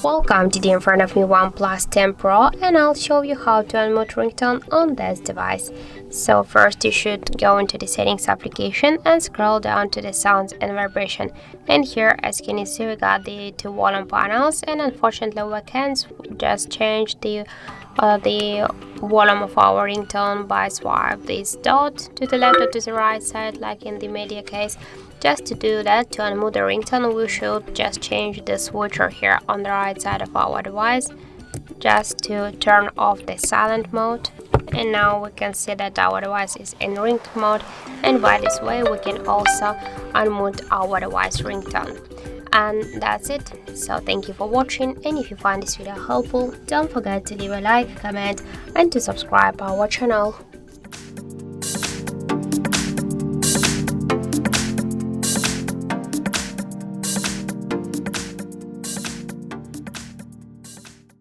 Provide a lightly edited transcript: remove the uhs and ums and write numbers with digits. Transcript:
Welcome, today in front of me OnePlus 10 Pro, and I'll show you how to unmute ringtone on this device. So first you should go into the settings application and scroll down to the sounds and vibration, and here as you can see we got the two volume panels, and unfortunately we can't just change the volume of our ringtone by swipe this dot to the left or to the right side like in the media case. Just to do that, to unmute the ringtone, we should just change the switcher here on the right side of our device, just to turn off the silent mode. And now we can see that our device is in ringtone mode, and by this way we can also unmute our device ringtone. And that's it. So thank you for watching, and if you find this video helpful, don't forget to leave a like, comment and to subscribe our channel.